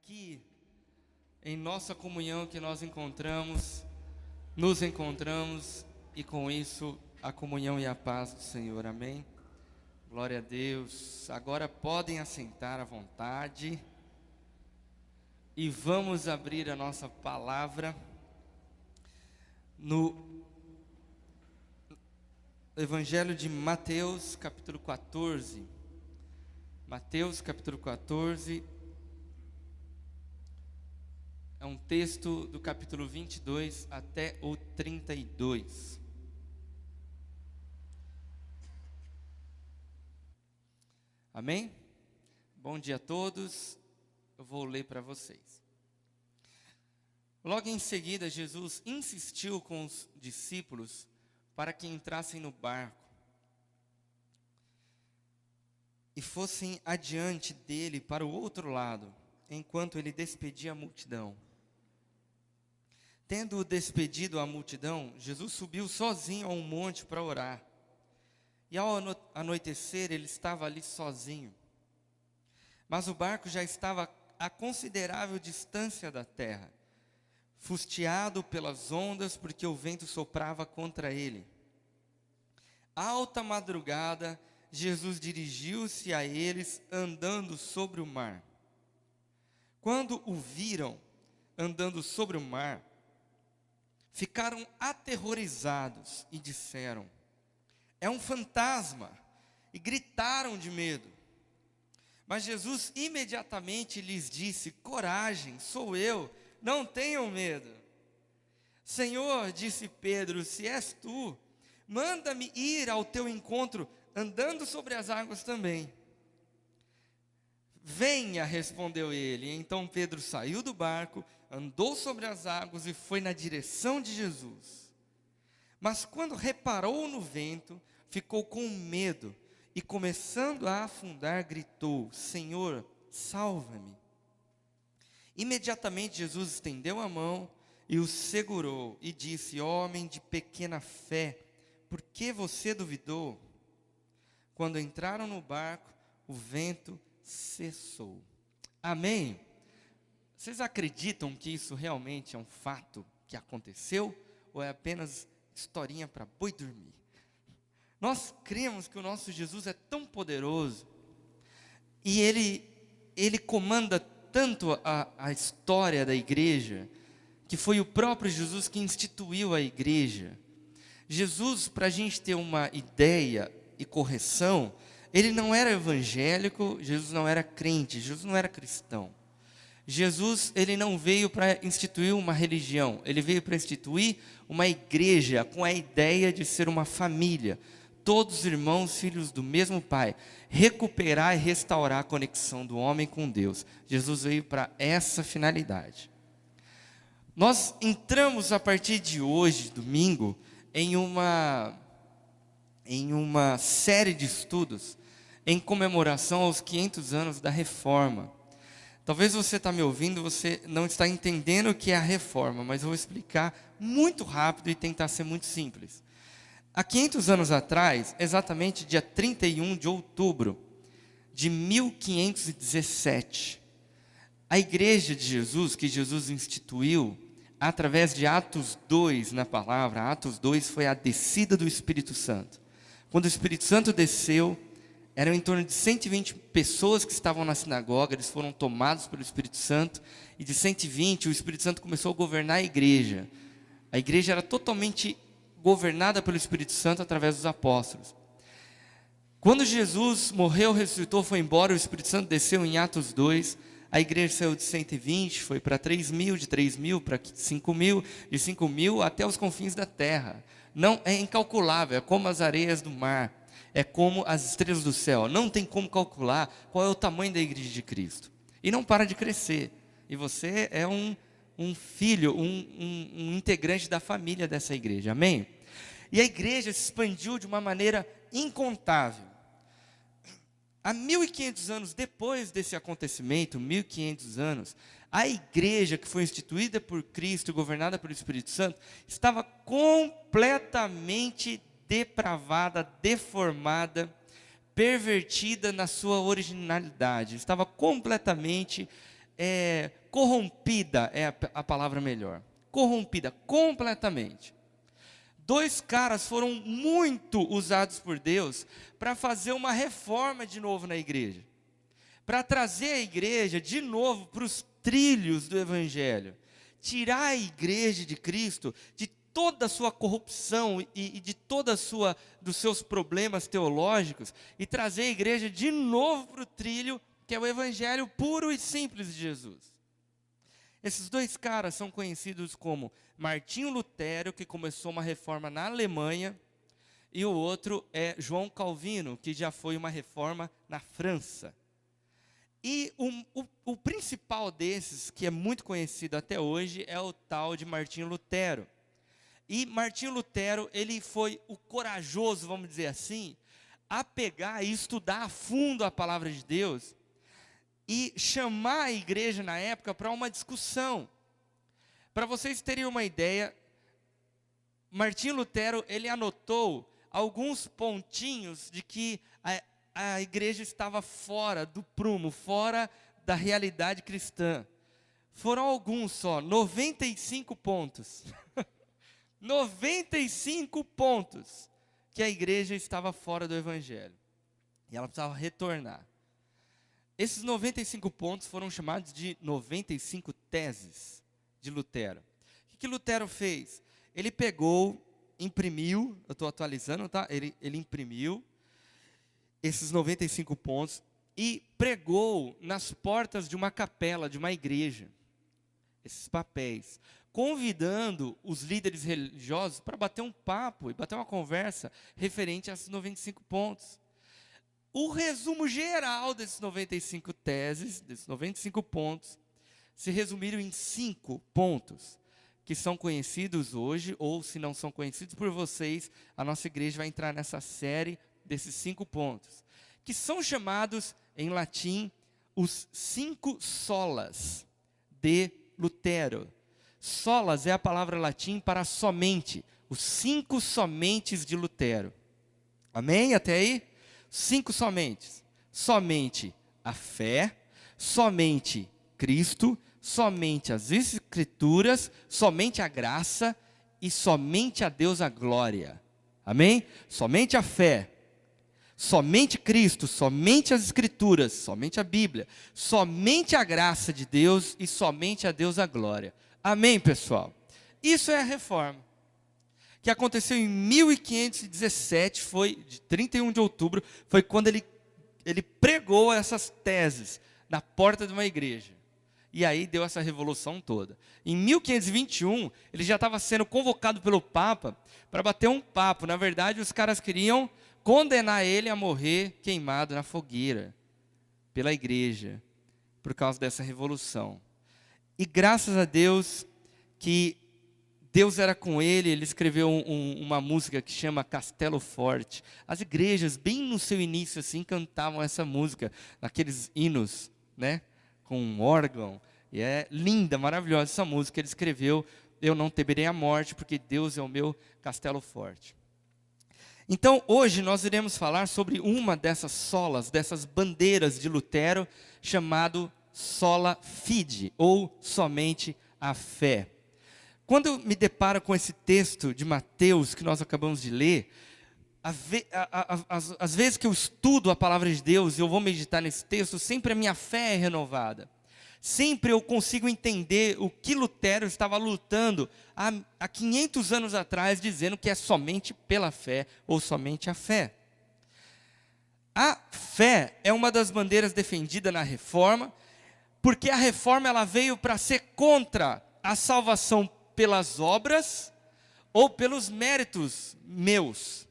aqui, em nossa comunhão que nós nos encontramos e com isso a comunhão e a paz do Senhor, amém? Glória a Deus. Agora podem assentar à vontade e vamos abrir a nossa palavra no Evangelho de Mateus, capítulo 14. Mateus, capítulo 14. É um texto do capítulo 22 até o 32. Amém? Bom dia a todos. Eu vou ler para vocês. Logo em seguida, Jesus insistiu com os discípulos para que entrassem no barco e fossem adiante dele para o outro lado, enquanto ele despedia a multidão. Tendo despedido a multidão, Jesus subiu sozinho a um monte para orar. E ao anoitecer, ele estava ali sozinho. Mas o barco já estava a considerável distância da terra, fustiado pelas ondas, porque o vento soprava contra ele. Alta madrugada, Jesus dirigiu-se a eles andando sobre o mar. Quando o viram andando sobre o mar, ficaram aterrorizados e disseram: "É um fantasma!" e gritaram de medo. Mas Jesus imediatamente lhes disse: "Coragem, sou eu, não tenham medo." "Senhor," disse Pedro, "se és tu, manda-me ir ao teu encontro, andando sobre as águas também." "Venha," respondeu ele. Então Pedro saiu do barco, andou sobre as águas e foi na direção de Jesus. Mas quando reparou no vento, ficou com medo e, começando a afundar, gritou: "Senhor, salva-me." Imediatamente Jesus estendeu a mão e o segurou e disse: "Homem de pequena fé, por que você duvidou?" Quando entraram no barco, o vento cessou. Amém? Vocês acreditam que isso realmente é um fato que aconteceu? Ou é apenas historinha para boi dormir? Nós cremos que o nosso Jesus é tão poderoso e ele comanda tanto a história da igreja, que foi o próprio Jesus que instituiu a igreja. Jesus, para a gente ter uma ideia e correção, ele não era evangélico, Jesus não era crente, Jesus não era cristão. Jesus, ele não veio para instituir uma religião, ele veio para instituir uma igreja com a ideia de ser uma família, todos irmãos, filhos do mesmo Pai, recuperar e restaurar a conexão do homem com Deus. Jesus veio para essa finalidade. Nós entramos a partir de hoje, domingo, em uma série de estudos em comemoração aos 500 anos da Reforma. Talvez você está me ouvindo, você não está entendendo o que é a Reforma, mas eu vou explicar muito rápido e tentar ser muito simples. Há 500 anos atrás, exatamente dia 31 de outubro de 1517, a Igreja de Jesus, que Jesus instituiu, através de Atos 2 na palavra, Atos 2 foi a descida do Espírito Santo. Quando o Espírito Santo desceu, eram em torno de 120 pessoas que estavam na sinagoga, eles foram tomados pelo Espírito Santo, e de 120 o Espírito Santo começou a governar a igreja. A igreja era totalmente governada pelo Espírito Santo através dos apóstolos. Quando Jesus morreu, ressuscitou, foi embora, o Espírito Santo desceu em Atos 2, a igreja saiu de 120, foi para 3.000, de 3.000 para 5.000, de 5.000 até os confins da terra. Não é incalculável, é como as areias do mar, é como as estrelas do céu. Não tem como calcular qual é o tamanho da igreja de Cristo. E não para de crescer. E você é um filho, um integrante da família dessa igreja, amém? E a igreja se expandiu de uma maneira incontável. Há 1.500 anos depois desse acontecimento, 1.500 anos, a igreja que foi instituída por Cristo, governada pelo Espírito Santo, estava completamente depravada, deformada, pervertida na sua originalidade. Estava completamente corrompida é a palavra melhor. Corrompida completamente. 2 caras foram muito usados por Deus para fazer uma reforma de novo na igreja. Para trazer a igreja de novo para os trilhos do Evangelho. Tirar a igreja de Cristo de toda a sua corrupção e de toda dos seus problemas teológicos e trazer a igreja de novo para o trilho que é o Evangelho puro e simples de Jesus. Esses 2 caras são conhecidos como Martinho Lutero, que começou uma reforma na Alemanha, e o outro é João Calvino, que já foi uma reforma na França. E o principal desses, que é muito conhecido até hoje, é o tal de Martinho Lutero. E Martinho Lutero, ele foi o corajoso, vamos dizer assim, a pegar e estudar a fundo a palavra de Deus e chamar a igreja na época para uma discussão. Para vocês terem uma ideia, Martinho Lutero, ele anotou alguns pontinhos de que a igreja estava fora do prumo, fora da realidade cristã. Foram alguns só, 95 pontos. 95 pontos que a igreja estava fora do Evangelho. E ela precisava retornar. Esses 95 pontos foram chamados de 95 teses de Lutero. O que Lutero fez? Ele pegou, imprimiu, eu estou atualizando, tá? Ele imprimiu esses 95 pontos e pregou nas portas de uma capela, de uma igreja, esses papéis, convidando os líderes religiosos para bater um papo e bater uma conversa referente a esses 95 pontos. O resumo geral desses 95 teses, desses 95 pontos, se resumiram em 5 pontos, que são conhecidos hoje, ou se não são conhecidos por vocês, a nossa igreja vai entrar nessa série desses 5 pontos, que são chamados, em latim, os 5 solas de Lutero. Solas é a palavra latim para somente, os 5 somentes de Lutero. Amém? Até aí? 5 somentes. Somente a fé, somente Cristo, somente as Escrituras, somente a graça e somente a Deus a glória. Amém? Somente a fé, somente Cristo, somente as Escrituras, somente a Bíblia, somente a graça de Deus e somente a Deus a glória. Amém, pessoal? Isso é a reforma, que aconteceu em 1517, foi de 31 de outubro, foi quando ele pregou essas teses na porta de uma igreja. E aí deu essa revolução toda. Em 1521, ele já estava sendo convocado pelo Papa para bater um papo. Na verdade, os caras queriam condenar ele a morrer queimado na fogueira pela igreja, por causa dessa revolução. E graças a Deus que Deus era com ele, ele escreveu uma música que chama Castelo Forte. As igrejas, bem no seu início, assim, cantavam essa música, naqueles hinos, né? Com um órgão. E é linda, maravilhosa essa música. Ele escreveu, eu não temerei a morte, porque Deus é o meu castelo forte. Então, hoje nós iremos falar sobre uma dessas solas, dessas bandeiras de Lutero, chamado sola fide, ou somente a fé. Quando eu me deparo com esse texto de Mateus, que nós acabamos de ler, às vezes que eu estudo a palavra de Deus e eu vou meditar nesse texto, sempre a minha fé é renovada. Sempre eu consigo entender o que Lutero estava lutando há 500 anos atrás, dizendo que é somente pela fé ou somente a fé. A fé é uma das bandeiras defendidas na Reforma, porque a Reforma ela veio para ser contra a salvação pelas obras ou pelos méritos meus.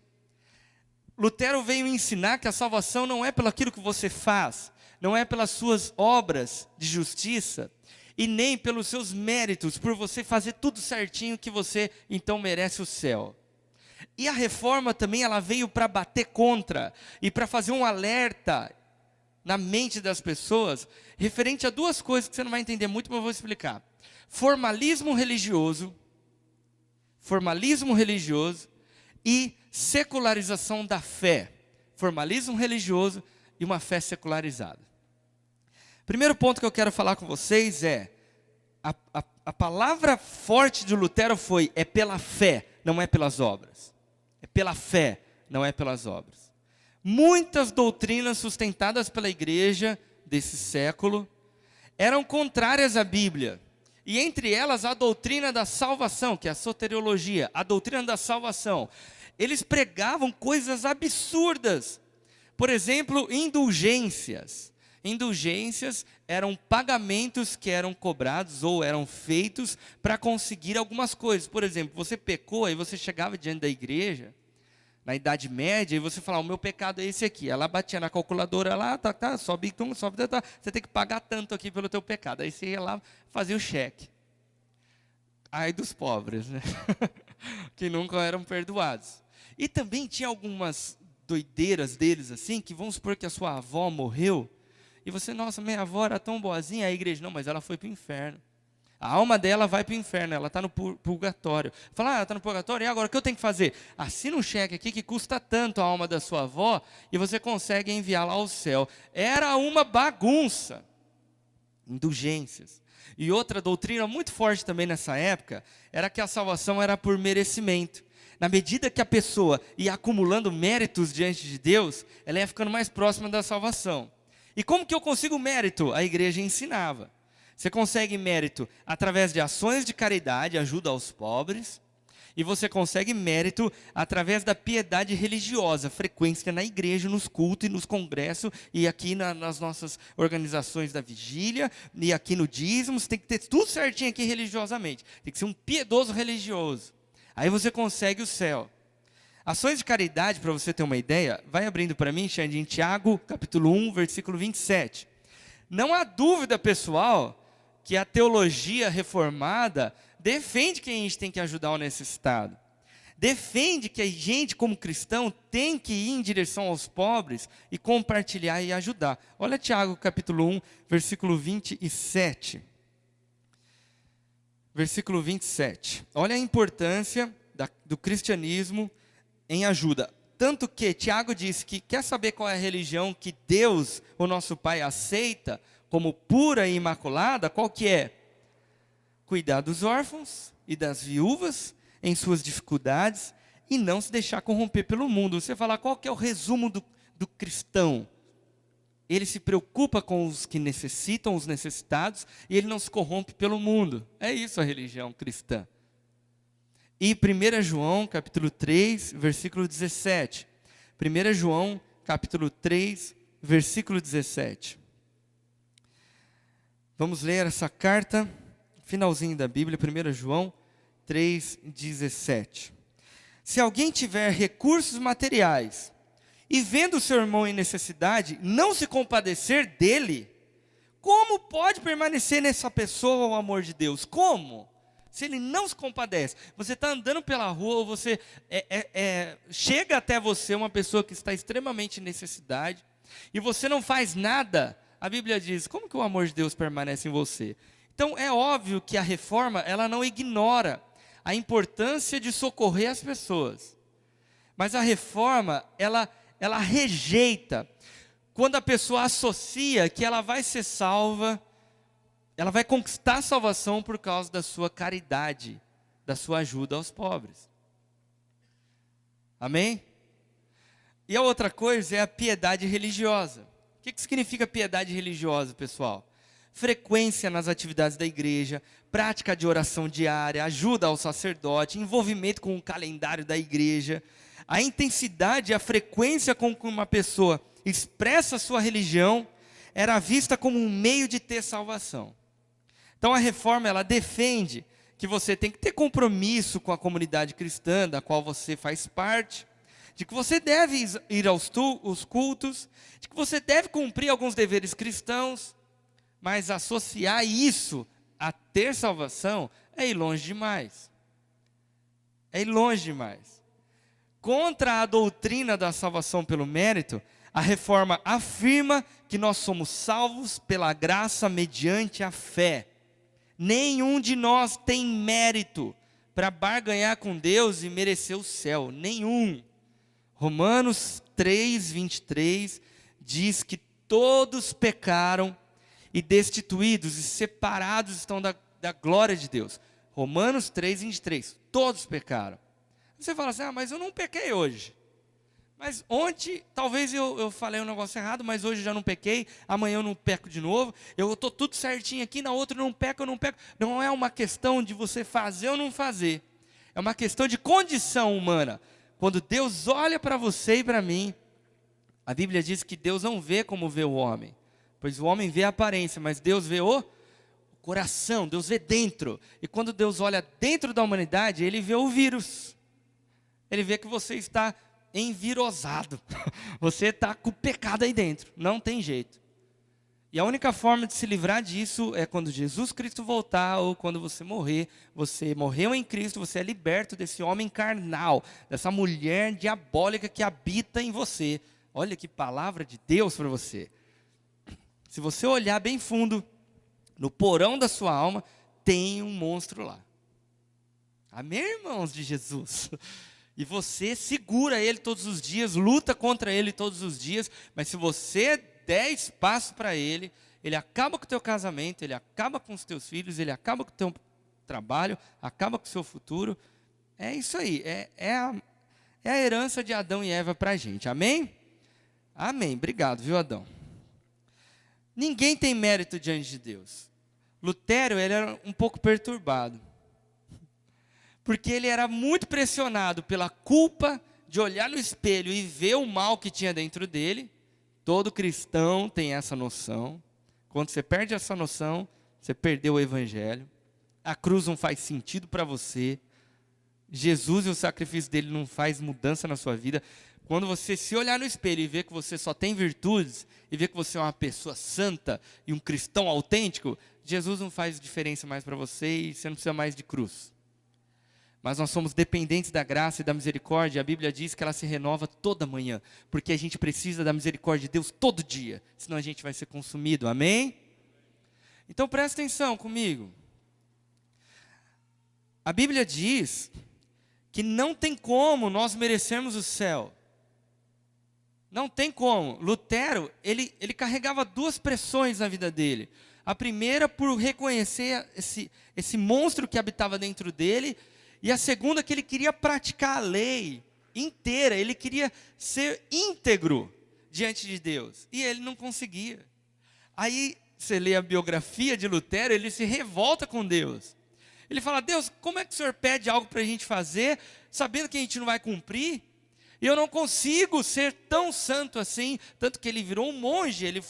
Lutero veio ensinar que a salvação não é pelo aquilo que você faz, não é pelas suas obras de justiça e nem pelos seus méritos, por você fazer tudo certinho que você então merece o céu. E a Reforma também ela veio para bater contra e para fazer um alerta na mente das pessoas referente a 2 coisas que você não vai entender muito, mas eu vou explicar. Formalismo religioso e secularização da fé. Formalismo religioso e uma fé secularizada. Primeiro ponto que eu quero falar com vocês é, a palavra forte de Lutero foi, é pela fé, não é pelas obras. É pela fé, não é pelas obras. Muitas doutrinas sustentadas pela igreja desse século eram contrárias à Bíblia. E entre elas a doutrina da salvação, que é a soteriologia, a doutrina da salvação. Eles pregavam coisas absurdas. Por exemplo, indulgências. Indulgências eram pagamentos que eram cobrados ou eram feitos para conseguir algumas coisas. Por exemplo, você pecou, aí você chegava diante da igreja, na Idade Média, e você falava, o meu pecado é esse aqui. Ela batia na calculadora lá, sobe, você tem que pagar tanto aqui pelo teu pecado. Aí você ia lá, fazia o cheque. Ai dos pobres, né? Que nunca eram perdoados. E também tinha algumas doideiras deles assim, que vamos supor que a sua avó morreu, e você, nossa, minha avó era tão boazinha, a igreja, não, mas ela foi para o inferno. A alma dela vai para o inferno, ela está no purgatório. Fala, ela está no purgatório, e agora o que eu tenho que fazer? Assina um cheque aqui que custa tanto a alma da sua avó, e você consegue enviá-la ao céu. Era uma bagunça. Indulgências. E outra doutrina muito forte também nessa época, era que a salvação era por merecimento. Na medida que a pessoa ia acumulando méritos diante de Deus, ela ia ficando mais próxima da salvação. E como que eu consigo mérito? A igreja ensinava. Você consegue mérito através de ações de caridade, ajuda aos pobres. E você consegue mérito através da piedade religiosa, frequência na igreja, nos cultos e nos congressos, e aqui nas nossas organizações da vigília, e aqui no dízimo. Você tem que ter tudo certinho aqui religiosamente. Tem que ser um piedoso religioso. Aí você consegue o céu. Ações de caridade, para você ter uma ideia, vai abrindo para mim, Xande, em Tiago, capítulo 1, versículo 27. Não há dúvida, pessoal, que a teologia reformada defende que a gente tem que ajudar o necessitado. Defende que a gente, como cristão, tem que ir em direção aos pobres e compartilhar e ajudar. Olha Tiago, capítulo 1, versículo 27. Versículo 27. Olha a importância do cristianismo em ajuda. Tanto que Tiago disse que quer saber qual é a religião que Deus, o nosso Pai, aceita como pura e imaculada, qual que é? Cuidar dos órfãos e das viúvas em suas dificuldades e não se deixar corromper pelo mundo. Você fala, qual que é o resumo do cristão? Ele se preocupa com os que necessitam, os necessitados, e ele não se corrompe pelo mundo. É isso a religião cristã. E 1 João, capítulo 3, versículo 17. 1 João, capítulo 3, versículo 17. Vamos ler essa carta, finalzinho da Bíblia, 1 João 3, 17. Se alguém tiver recursos materiais, e vendo o seu irmão em necessidade, não se compadecer dele, como pode permanecer nessa pessoa o amor de Deus? Como? Se ele não se compadece, você está andando pela rua, ou você chega até você uma pessoa que está extremamente em necessidade, e você não faz nada, a Bíblia diz, como que o amor de Deus permanece em você? Então é óbvio que a reforma, ela não ignora a importância de socorrer as pessoas, mas a reforma, ela rejeita, quando a pessoa associa que ela vai ser salva, ela vai conquistar a salvação por causa da sua caridade, da sua ajuda aos pobres. Amém? E a outra coisa é a piedade religiosa. O que significa piedade religiosa, pessoal? Frequência nas atividades da igreja, prática de oração diária, ajuda ao sacerdote, envolvimento com o calendário da igreja. A intensidade e a frequência com que uma pessoa expressa a sua religião era vista como um meio de ter salvação. Então a reforma, ela defende que você tem que ter compromisso com a comunidade cristã, da qual você faz parte, de que você deve ir aos cultos, de que você deve cumprir alguns deveres cristãos, mas associar isso a ter salvação é ir longe demais. É ir longe demais. Contra a doutrina da salvação pelo mérito, a reforma afirma que nós somos salvos pela graça mediante a fé. Nenhum de nós tem mérito para barganhar com Deus e merecer o céu. Nenhum. Romanos 3, 23 diz que todos pecaram e destituídos e separados estão da glória de Deus. Romanos 3:23, todos pecaram. Você fala assim, mas eu não pequei hoje. Mas ontem, talvez eu falei um negócio errado, mas hoje já não pequei, amanhã eu não peco de novo, eu estou tudo certinho aqui, na outra eu não peco. Não é uma questão de você fazer ou não fazer, é uma questão de condição humana. Quando Deus olha para você e para mim, a Bíblia diz que Deus não vê como vê o homem, pois o homem vê a aparência, mas Deus vê o coração, Deus vê dentro. E quando Deus olha dentro da humanidade, Ele vê o vírus, Ele vê que você está envirosado, você está com o pecado aí dentro, não tem jeito. E a única forma de se livrar disso é quando Jesus Cristo voltar, ou quando você morrer. Você morreu em Cristo, você é liberto desse homem carnal, dessa mulher diabólica que habita em você. Olha que palavra de Deus para você. Se você olhar bem fundo, no porão da sua alma, tem um monstro lá. Amém, irmãos de Jesus? E você segura ele todos os dias, luta contra ele todos os dias, mas se você der espaço para ele, ele acaba com o teu casamento, ele acaba com os teus filhos, ele acaba com o teu trabalho, acaba com o seu futuro. É isso aí, é a herança de Adão e Eva para a gente, amém? Amém, obrigado, viu, Adão? Ninguém tem mérito diante de Deus. Lutero, ele era um pouco perturbado, porque ele era muito pressionado pela culpa de olhar no espelho e ver o mal que tinha dentro dele. Todo cristão tem essa noção. Quando você perde essa noção, você perdeu o evangelho. A cruz não faz sentido para você. Jesus e o sacrifício dele não faz mudança na sua vida. Quando você se olhar no espelho e ver que você só tem virtudes, e ver que você é uma pessoa santa e um cristão autêntico, Jesus não faz diferença mais para você e você não precisa mais de cruz. Mas nós somos dependentes da graça e da misericórdia. A Bíblia diz que ela se renova toda manhã, porque a gente precisa da misericórdia de Deus todo dia, senão a gente vai ser consumido, amém? Então presta atenção comigo. A Bíblia diz que não tem como nós merecermos o céu. Não tem como. Lutero, ele carregava duas pressões na vida dele. A primeira por reconhecer esse monstro que habitava dentro dele, e a segunda que ele queria praticar a lei inteira, ele queria ser íntegro diante de Deus, e ele não conseguia. Aí você lê a biografia de Lutero, ele se revolta com Deus. Ele fala, Deus, como é que o Senhor pede algo para a gente fazer, sabendo que a gente não vai cumprir? E eu não consigo ser tão santo assim, tanto que ele virou um monge, ele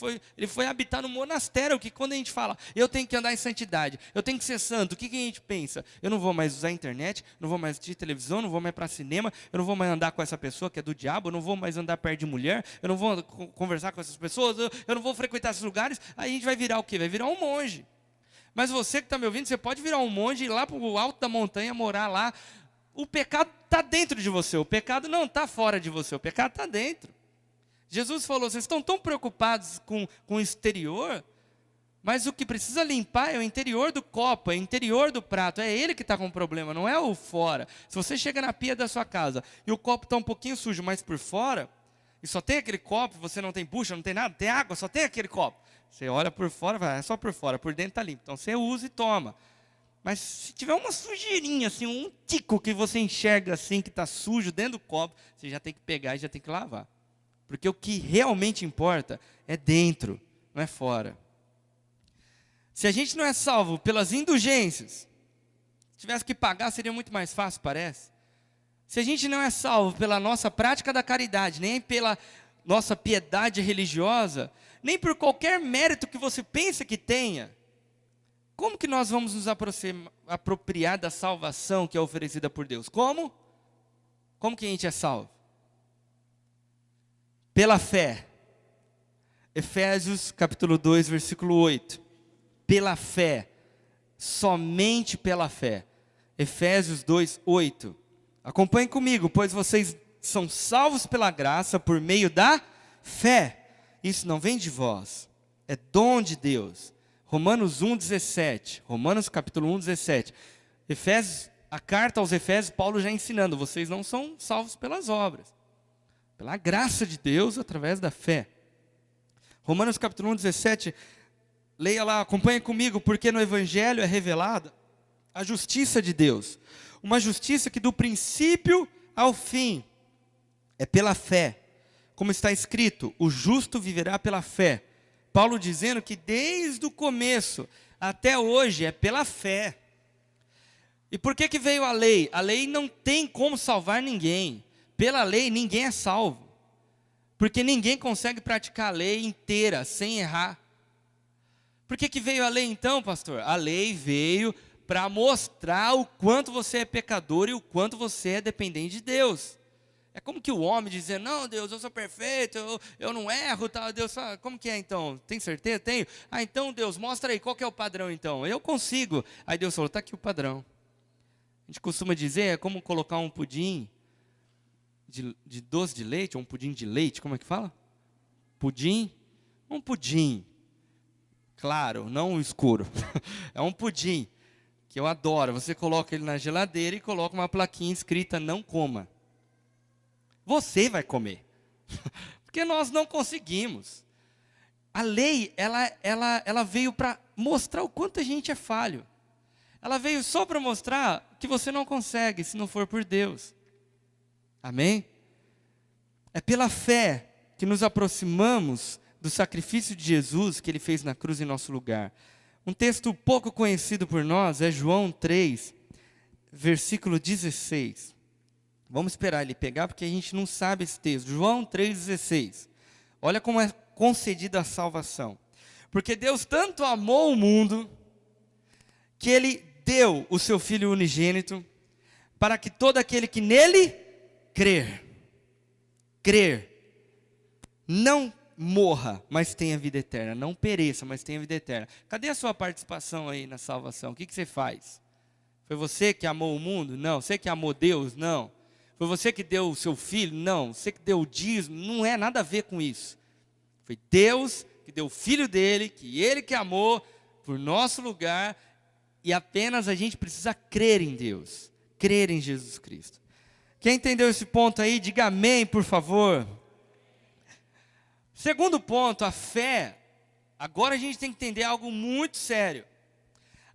foi habitar no monastério, que quando a gente fala, eu tenho que andar em santidade, eu tenho que ser santo, o que a gente pensa? Eu não vou mais usar a internet, não vou mais assistir televisão, não vou mais para cinema, eu não vou mais andar com essa pessoa que é do diabo, eu não vou mais andar perto de mulher, eu não vou conversar com essas pessoas, eu não vou frequentar esses lugares. Aí a gente vai virar o quê? Vai virar um monge. Mas você que está me ouvindo, você pode virar um monge e ir lá para o alto da montanha, morar lá. O pecado está dentro de você, o pecado não está fora de você, o pecado está dentro. Jesus falou, vocês estão tão preocupados com o exterior, mas o que precisa limpar é o interior do copo, é o interior do prato, é ele que está com o problema, não é o fora. Se você chega na pia da sua casa e o copo está um pouquinho sujo, mas por fora, e só tem aquele copo, você não tem bucha, não tem nada, tem água, só tem aquele copo. Você olha por fora, vai, é só por fora, por dentro está limpo, então você usa e toma. Mas se tiver uma sujeirinha, assim, um tico que você enxerga assim, que está sujo dentro do copo, você já tem que pegar e já tem que lavar. Porque o que realmente importa é dentro, não é fora. Se a gente não é salvo pelas indulgências, se tivesse que pagar seria muito mais fácil, parece. Se a gente não é salvo pela nossa prática da caridade, nem pela nossa piedade religiosa, nem por qualquer mérito que você pensa que tenha, como que nós vamos nos apropriar da salvação que é oferecida por Deus? Como? Como que a gente é salvo? Pela fé. Efésios capítulo 2, versículo 8. Pela fé. Somente pela fé. Efésios 2, 8. Acompanhe comigo, pois vocês são salvos pela graça por meio da fé. Isso não vem de vós, é dom de Deus. Romanos 1,17, Romanos capítulo 1, 17. Efésios, a carta aos Efésios, Paulo já ensinando, vocês não são salvos pelas obras, pela graça de Deus através da fé. Romanos capítulo 1, 17, Leia lá, acompanhe comigo, porque no Evangelho é revelada a justiça de Deus. Uma justiça que do princípio ao fim é pela fé. Como está escrito, o justo viverá pela fé. Paulo dizendo que desde o começo até hoje é pela fé. E por que veio a lei? A lei não tem como salvar ninguém. Pela lei ninguém é salvo. Porque ninguém consegue praticar a lei inteira sem errar. Por que veio a lei então, pastor? A lei veio para mostrar o quanto você é pecador e o quanto você é dependente de Deus. É como que o homem dizer, não, Deus, eu sou perfeito, eu não erro, tal. Deus, como que é então? Tem certeza? Tenho. Ah, então Deus, mostra aí, qual que é o padrão então? Eu consigo. Aí Deus falou, está aqui o padrão. A gente costuma dizer, é como colocar um pudim de doce de leite, ou um pudim de leite, como é que fala? Pudim? Um pudim. Claro, não um escuro. É um pudim, que eu adoro. Você coloca ele na geladeira e coloca uma plaquinha escrita, não coma. Você vai comer. Porque nós não conseguimos. A lei, ela veio para mostrar o quanto a gente é falho. Ela veio só para mostrar que você não consegue, se não for por Deus. Amém? É pela fé que nos aproximamos do sacrifício de Jesus que Ele fez na cruz em nosso lugar. Um texto pouco conhecido por nós é João 3, versículo 16. Vamos esperar ele pegar, porque a gente não sabe esse texto. João 3,16. Olha como é concedida a salvação. Porque Deus tanto amou o mundo, que Ele deu o seu Filho unigênito, para que todo aquele que nele crer, não morra, mas tenha vida eterna. Não pereça, mas tenha vida eterna. Cadê a sua participação aí na salvação? O que você faz? Foi você que amou o mundo? Não. Você que amou Deus? Não. Foi você que deu o seu filho? Não. Você que deu o dízimo? Não é nada a ver com isso. Foi Deus que deu o filho dele, que ele que amou por nosso lugar, e apenas a gente precisa crer em Deus, crer em Jesus Cristo. Quem entendeu esse ponto aí, diga amém, por favor. Segundo ponto, a fé. Agora a gente tem que entender algo muito sério.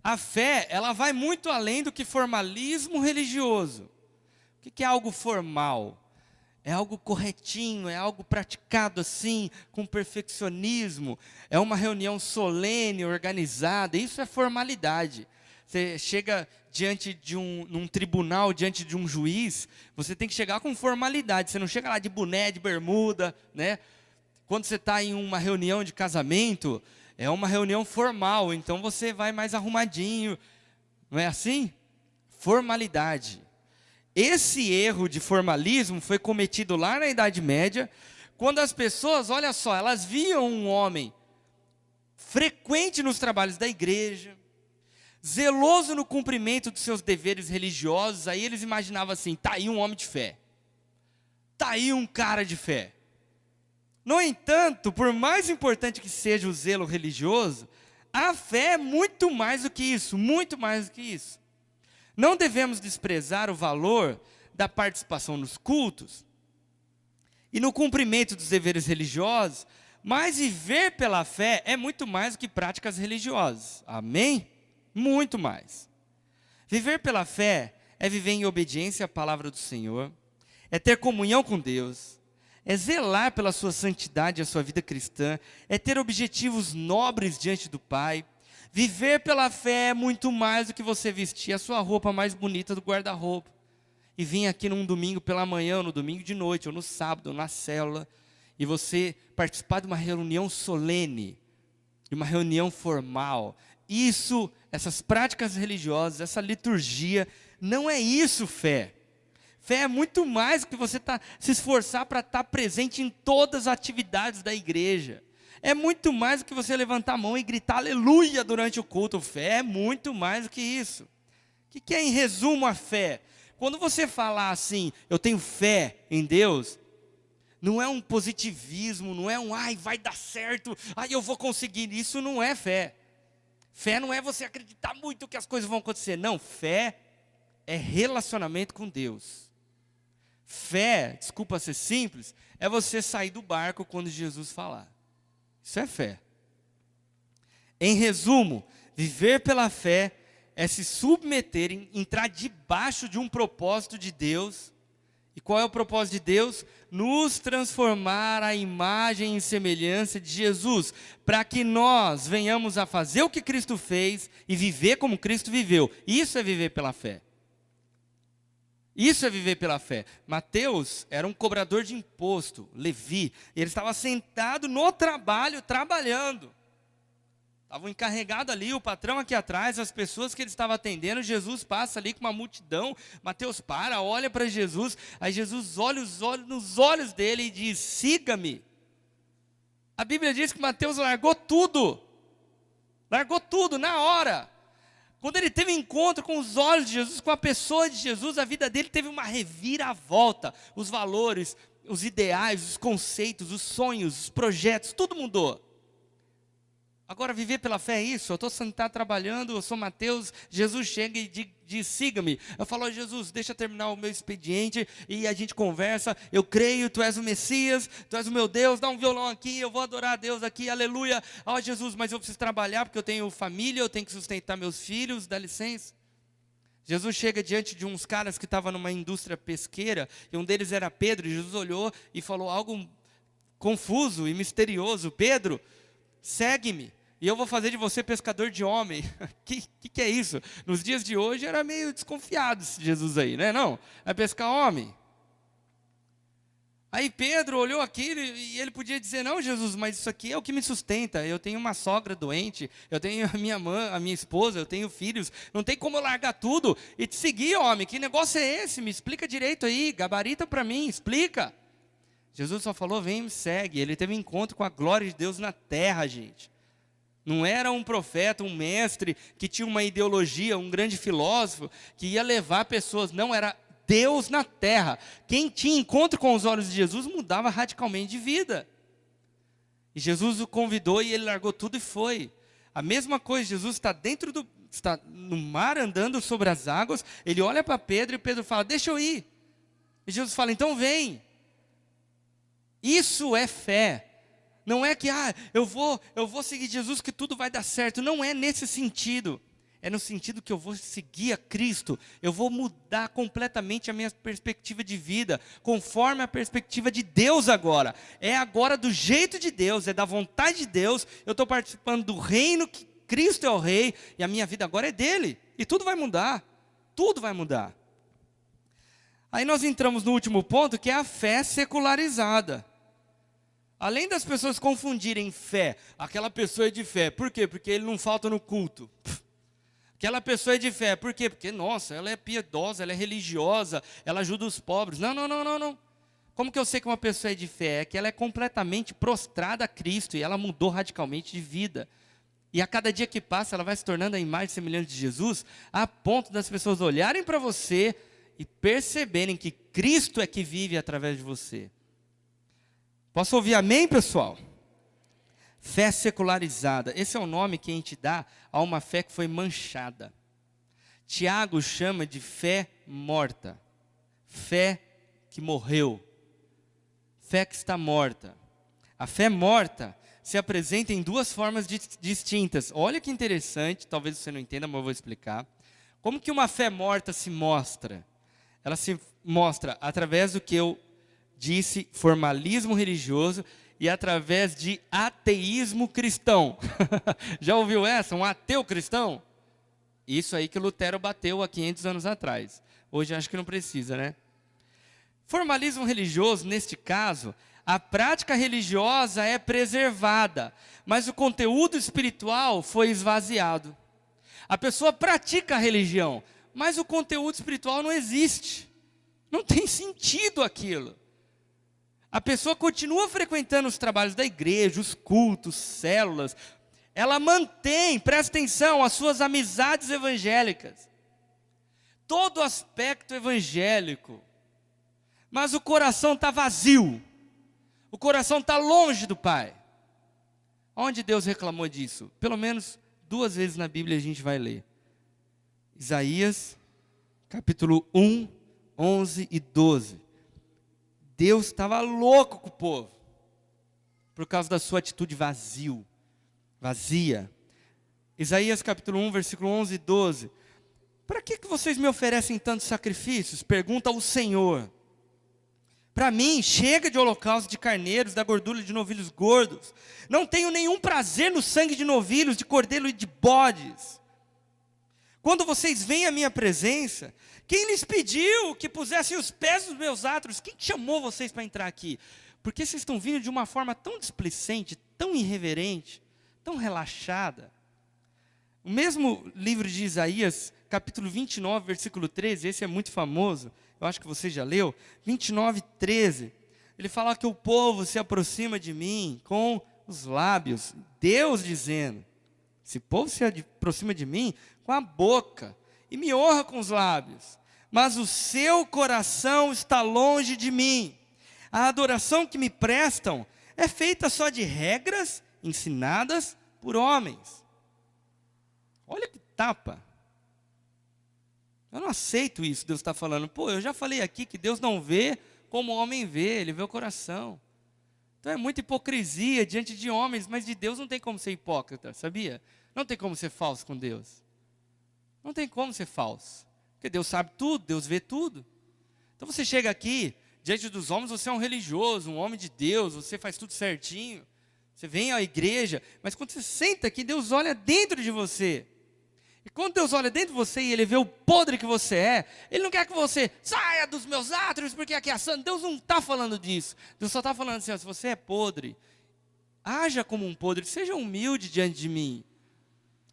A fé, ela vai muito além do que formalismo religioso. O que é algo formal? É algo corretinho, é algo praticado assim, com perfeccionismo. É uma reunião solene, organizada. Isso é formalidade. Você chega diante de num tribunal, diante de um juiz, você tem que chegar com formalidade. Você não chega lá de boné, de bermuda, né? Quando você está em uma reunião de casamento, é uma reunião formal, então você vai mais arrumadinho. Não é assim? Formalidade. Esse erro de formalismo foi cometido lá na Idade Média, quando as pessoas, olha só, elas viam um homem frequente nos trabalhos da igreja, zeloso no cumprimento dos seus deveres religiosos, aí eles imaginavam assim, está aí um homem de fé, está aí um cara de fé. No entanto, por mais importante que seja o zelo religioso, a fé é muito mais do que isso, muito mais do que isso. Não devemos desprezar o valor da participação nos cultos e no cumprimento dos deveres religiosos, mas viver pela fé é muito mais do que práticas religiosas. Amém? Muito mais. Viver pela fé é viver em obediência à palavra do Senhor, é ter comunhão com Deus, é zelar pela sua santidade e a sua vida cristã, é ter objetivos nobres diante do Pai. Viver pela fé é muito mais do que você vestir a sua roupa mais bonita do guarda-roupa e vir aqui num domingo pela manhã, ou no domingo de noite, ou no sábado, ou na célula, e você participar de uma reunião solene, de uma reunião formal. Isso, essas práticas religiosas, essa liturgia, não é isso fé. Fé é muito mais do que você se esforçar para estar presente em todas as atividades da igreja. É muito mais do que você levantar a mão e gritar aleluia durante o culto. Fé é muito mais do que isso. O que é, em resumo, a fé? Quando você falar assim, eu tenho fé em Deus, não é um positivismo, não é um, ai, vai dar certo, ai, eu vou conseguir. Isso não é fé. Fé não é você acreditar muito que as coisas vão acontecer. Não, fé é relacionamento com Deus. Fé, desculpa ser simples, é você sair do barco quando Jesus falar. Isso é fé. Em resumo, viver pela fé é se submeter, entrar debaixo de um propósito de Deus. E qual é o propósito de Deus? Nos transformar à imagem e semelhança de Jesus, para que nós venhamos a fazer o que Cristo fez e viver como Cristo viveu. Isso é viver pela fé. Isso é viver pela fé. Mateus era um cobrador de imposto, Levi. Ele estava sentado no trabalho, trabalhando. Estava encarregado ali, o patrão aqui atrás, as pessoas que ele estava atendendo. Jesus passa ali com uma multidão. Mateus para, olha para Jesus. Aí Jesus olha nos olhos dele e diz: siga-me. A Bíblia diz que Mateus largou tudo na hora. Quando ele teve encontro com os olhos de Jesus, com a pessoa de Jesus, a vida dele teve uma reviravolta. Os valores, os ideais, os conceitos, os sonhos, os projetos, tudo mudou. Agora, viver pela fé é isso. Eu estou sentado trabalhando, eu sou Mateus, Jesus chega e diz siga-me. Eu falo: Jesus, deixa eu terminar o meu expediente e a gente conversa. Eu creio, tu és o Messias, tu és o meu Deus, dá um violão aqui, eu vou adorar a Deus aqui, aleluia. Ó Jesus, mas eu preciso trabalhar porque eu tenho família, eu tenho que sustentar meus filhos, dá licença. Jesus chega diante de uns caras que estavam numa indústria pesqueira, e um deles era Pedro, e Jesus olhou e falou algo confuso e misterioso: Pedro, segue-me, e eu vou fazer de você pescador de homem. Que é isso? Nos dias de hoje era meio desconfiado esse Jesus aí, né? Não, vai pescar homem. Aí Pedro olhou aquilo e ele podia dizer: não, Jesus, mas isso aqui é o que me sustenta. Eu tenho uma sogra doente, eu tenho a minha mãe, a minha esposa, eu tenho filhos. Não tem como eu largar tudo e te seguir, homem. Que negócio é esse? Me explica direito aí, gabarita para mim, explica. Jesus só falou: vem, me segue. Ele teve um encontro com a glória de Deus na terra, gente. Não era um profeta, um mestre que tinha uma ideologia, um grande filósofo que ia levar pessoas. Não, era Deus na terra. Quem tinha encontro com os olhos de Jesus mudava radicalmente de vida. E Jesus o convidou e ele largou tudo e foi. A mesma coisa, Jesus está no mar andando sobre as águas. Ele olha para Pedro e Pedro fala: deixa eu ir. E Jesus fala: então vem. Isso é fé. Não é que eu vou seguir Jesus que tudo vai dar certo. Não é nesse sentido. É no sentido que eu vou seguir a Cristo. Eu vou mudar completamente a minha perspectiva de vida, conforme a perspectiva de Deus agora. É agora do jeito de Deus, é da vontade de Deus. Eu estou participando do reino que Cristo é o rei, e a minha vida agora é dele. E tudo vai mudar. Tudo vai mudar. Aí nós entramos no último ponto, que é a fé secularizada. Além das pessoas confundirem fé, aquela pessoa é de fé. Por quê? Porque ele não falta no culto. Aquela pessoa é de fé. Por quê? Porque, nossa, ela é piedosa, ela é religiosa, ela ajuda os pobres. Não. Como que eu sei que uma pessoa é de fé? É que ela é completamente prostrada a Cristo e ela mudou radicalmente de vida. E a cada dia que passa, ela vai se tornando a imagem semelhante de Jesus, a ponto das pessoas olharem para você e perceberem que Cristo é que vive através de você. Posso ouvir amém, pessoal? Fé secularizada. Esse é o nome que a gente dá a uma fé que foi manchada. Tiago chama de fé morta. Fé que morreu. Fé que está morta. A fé morta se apresenta em duas formas distintas. Olha que interessante, talvez você não entenda, mas eu vou explicar. Como que uma fé morta se mostra? Ela se mostra através do que eu disse, formalismo religioso, e através de ateísmo cristão. Já ouviu essa? Um ateu cristão? Isso aí que Lutero bateu há 500 anos atrás. Hoje acho que não precisa, né? Formalismo religioso, neste caso, a prática religiosa é preservada, mas o conteúdo espiritual foi esvaziado. A pessoa pratica a religião, mas o conteúdo espiritual não existe. Não tem sentido aquilo. A pessoa continua frequentando os trabalhos da igreja, os cultos, células. Ela mantém, presta atenção, as suas amizades evangélicas. Todo aspecto evangélico. Mas o coração está vazio. O coração está longe do Pai. Onde Deus reclamou disso? Pelo menos 2 vezes na Bíblia a gente vai ler. Isaías, capítulo 1, 11 e 12. Deus estava louco com o povo, por causa da sua atitude vazia. Isaías capítulo 1, versículo 11 e 12. Para que vocês me oferecem tantos sacrifícios? Pergunta o Senhor. Para mim, chega de holocausto de carneiros, da gordura de novilhos gordos. Não tenho nenhum prazer no sangue de novilhos, de cordeiro e de bodes. Quando vocês vêm à minha presença, quem lhes pediu que pusessem os pés nos meus átrios? Quem chamou vocês para entrar aqui? Porque vocês estão vindo de uma forma tão displicente, tão irreverente, tão relaxada. O mesmo livro de Isaías, capítulo 29, versículo 13, esse é muito famoso, eu acho que você já leu, 29, 13, ele fala que o povo se aproxima de mim com os lábios, Deus dizendo, esse povo se aproxima de mim com a boca, e me honra com os lábios, mas o seu coração está longe de mim, a adoração que me prestam é feita só de regras ensinadas por homens. Olha que tapa. Eu não aceito isso, Deus está falando. Pô, eu já falei aqui que Deus não vê como o homem vê, Ele vê o coração. Então é muita hipocrisia diante de homens, mas de Deus não tem como ser hipócrita, sabia? Não tem como ser falso com Deus. Não tem como ser falso. Porque Deus sabe tudo, Deus vê tudo. Então você chega aqui, diante dos homens, você é um religioso, um homem de Deus, você faz tudo certinho. Você vem à igreja, mas quando você senta aqui, Deus olha dentro de você. E quando Deus olha dentro de você e Ele vê o podre que você é, Ele não quer que você saia dos meus átrios, porque aqui é santo. Deus não está falando disso. Deus só está falando assim, ó, se você é podre, haja como um podre, seja humilde diante de mim.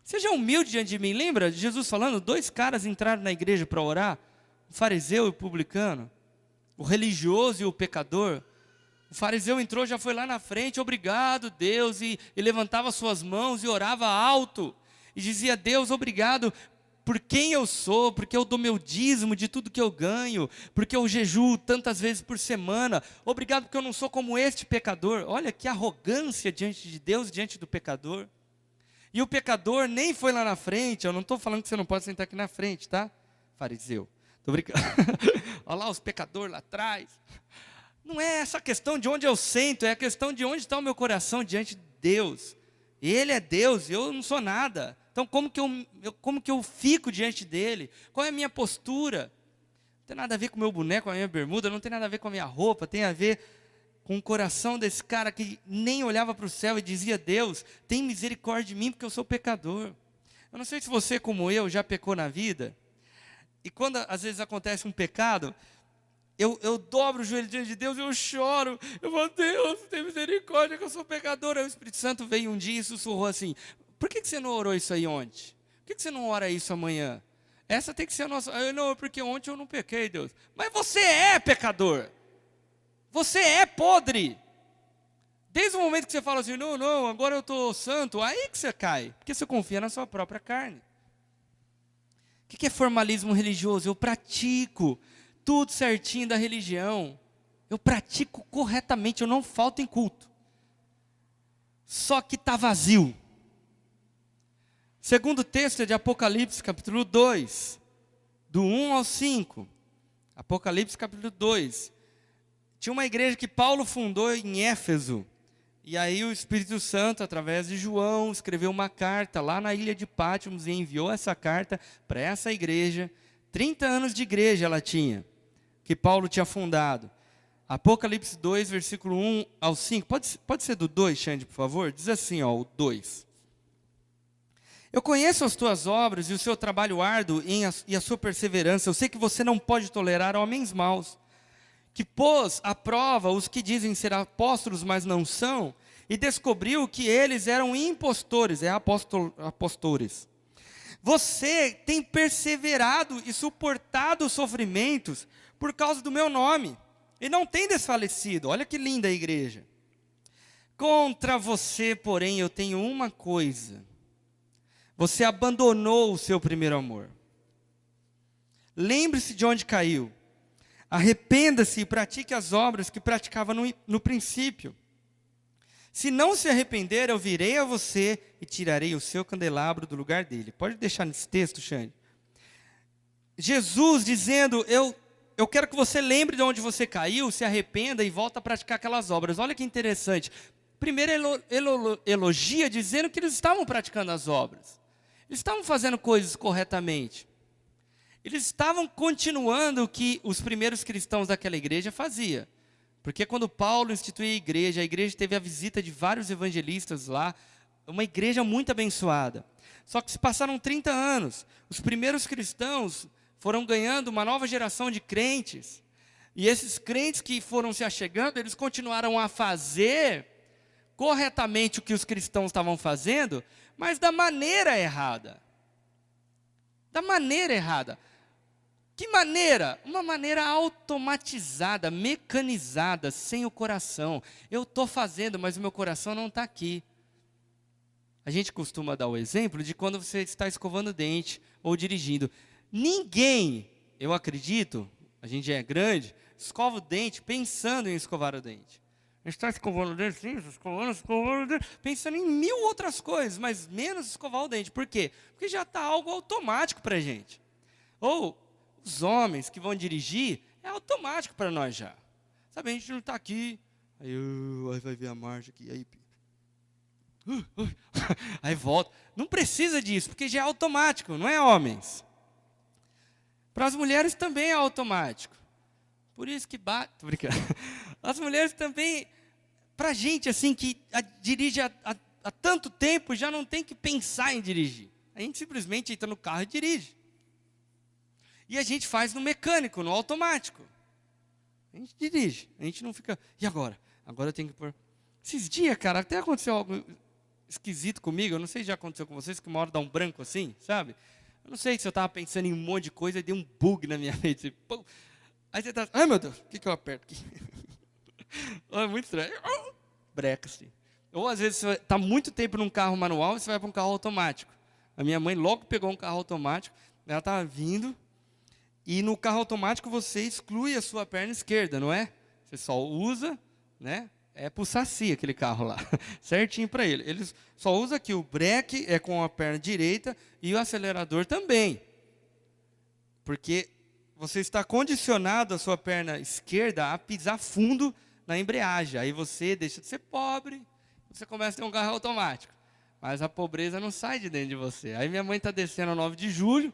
Seja humilde diante de mim. Lembra de Jesus falando? 2 caras entraram na igreja para orar, o fariseu e o publicano, o religioso e o pecador. O fariseu entrou, já foi lá na frente, obrigado Deus, e levantava suas mãos e orava alto. E dizia, Deus, obrigado por quem eu sou, porque eu dou meu dízimo de tudo que eu ganho, porque eu jejuo tantas vezes por semana, obrigado porque eu não sou como este pecador. Olha que arrogância diante de Deus, diante do pecador. E o pecador nem foi lá na frente, eu não estou falando que você não pode sentar aqui na frente, tá? Fariseu, estou brincando. Olha lá os pecadores lá atrás. Não é essa questão de onde eu sento, é a questão de onde está o meu coração diante de Deus. Ele é Deus, eu não sou nada. Então como que eu fico diante dele? Qual é a minha postura? Não tem nada a ver com o meu boneco, com a minha bermuda, não tem nada a ver com a minha roupa, tem a ver com o coração desse cara que nem olhava para o céu e dizia, Deus, tem misericórdia de mim porque eu sou pecador. Eu não sei se você, como eu, já pecou na vida. E quando às vezes acontece um pecado, eu dobro o joelho diante de Deus, eu choro, eu falo, Deus, tem misericórdia que eu sou pecador. Aí o Espírito Santo veio um dia e sussurrou assim, por que você não orou isso aí ontem? Por que você não ora isso amanhã? Essa tem que ser a nossa... Não, porque ontem eu não pequei, Deus. Mas você é pecador. Você é podre. Desde o momento que você fala assim, não, agora eu estou santo, aí que você cai. Porque você confia na sua própria carne. O que é formalismo religioso? Eu pratico tudo certinho da religião. Eu pratico corretamente, eu não falto em culto. Só que está vazio. Segundo texto é de Apocalipse, capítulo 2, do 1 ao 5. Apocalipse, capítulo 2. Tinha uma igreja que Paulo fundou em Éfeso. E aí o Espírito Santo, através de João, escreveu uma carta lá na ilha de Patmos e enviou essa carta para essa igreja. 30 anos de igreja ela tinha, que Paulo tinha fundado. Apocalipse 2, versículo 1 ao 5. Pode ser do 2, Xande, por favor? Diz assim, ó, o 2. Eu conheço as tuas obras e o seu trabalho árduo e a sua perseverança. Eu sei que você não pode tolerar homens maus, que pôs à prova os que dizem ser apóstolos, mas não são, e descobriu que eles eram impostores, apostores. Você tem perseverado e suportado os sofrimentos por causa do meu nome, e não tem desfalecido. Olha que linda a igreja. Contra você, porém, eu tenho uma coisa. Você abandonou o seu primeiro amor. Lembre-se de onde caiu. Arrependa-se e pratique as obras que praticava no princípio. Se não se arrepender, eu virei a você e tirarei o seu candelabro do lugar dele. Pode deixar nesse texto, Xande. Jesus dizendo, eu quero que você lembre de onde você caiu, se arrependa e volta a praticar aquelas obras. Olha que interessante. Primeiro elogia dizendo que eles estavam praticando as obras. Eles estavam fazendo coisas corretamente. Eles estavam continuando o que os primeiros cristãos daquela igreja faziam. Porque quando Paulo instituiu a igreja teve a visita de vários evangelistas lá, uma igreja muito abençoada. Só que se passaram 30 anos, os primeiros cristãos foram ganhando uma nova geração de crentes. E esses crentes que foram se achegando, eles continuaram a fazer corretamente o que os cristãos estavam fazendo, mas da maneira errada. Da maneira errada. Que maneira? Uma maneira automatizada, mecanizada, sem o coração. Eu estou fazendo, mas o meu coração não está aqui. A gente costuma dar o exemplo de quando você está escovando o dente ou dirigindo. Ninguém, eu acredito, a gente já é grande, escova o dente pensando em escovar o dente. A gente está escovando o dente, sim, escovando o dente, pensando em 1000 outras coisas, mas menos escovar o dente. Por quê? Porque já está algo automático para a gente. Ou os homens que vão dirigir, é automático para nós já. Sabe, a gente não está aqui, aí vai ver a marcha aqui, aí volta. Não precisa disso, porque já é automático, não é, homens? Para as mulheres também é automático. Por isso que bate, tô brincando. As mulheres também, para a gente assim, que dirige há tanto tempo, já não tem que pensar em dirigir. A gente simplesmente entra no carro e dirige. E a gente faz no mecânico, no automático. A gente dirige, a gente não fica... E agora? Agora eu tenho que pôr... Esses dias, cara, até aconteceu algo esquisito comigo. Eu não sei se já aconteceu com vocês, que uma hora dá um branco assim, sabe? Eu não sei se eu estava pensando em um monte de coisa e deu um bug na minha mente. Pum. Aí você está... Ai, meu Deus, o que eu aperto aqui? É muito estranho. Breca, assim. Ou às vezes você está muito tempo num carro manual e você vai para um carro automático. A minha mãe logo pegou um carro automático, ela estava vindo... E no carro automático você exclui a sua perna esquerda, não é? Você só usa, né? É pro saci aquele carro lá, certinho para ele. Ele só usa aqui o breque é com a perna direita e o acelerador também. Porque você está condicionado a sua perna esquerda a pisar fundo na embreagem. Aí você deixa de ser pobre, você começa a ter um carro automático. Mas a pobreza não sai de dentro de você. Aí minha mãe está descendo 9 de julho,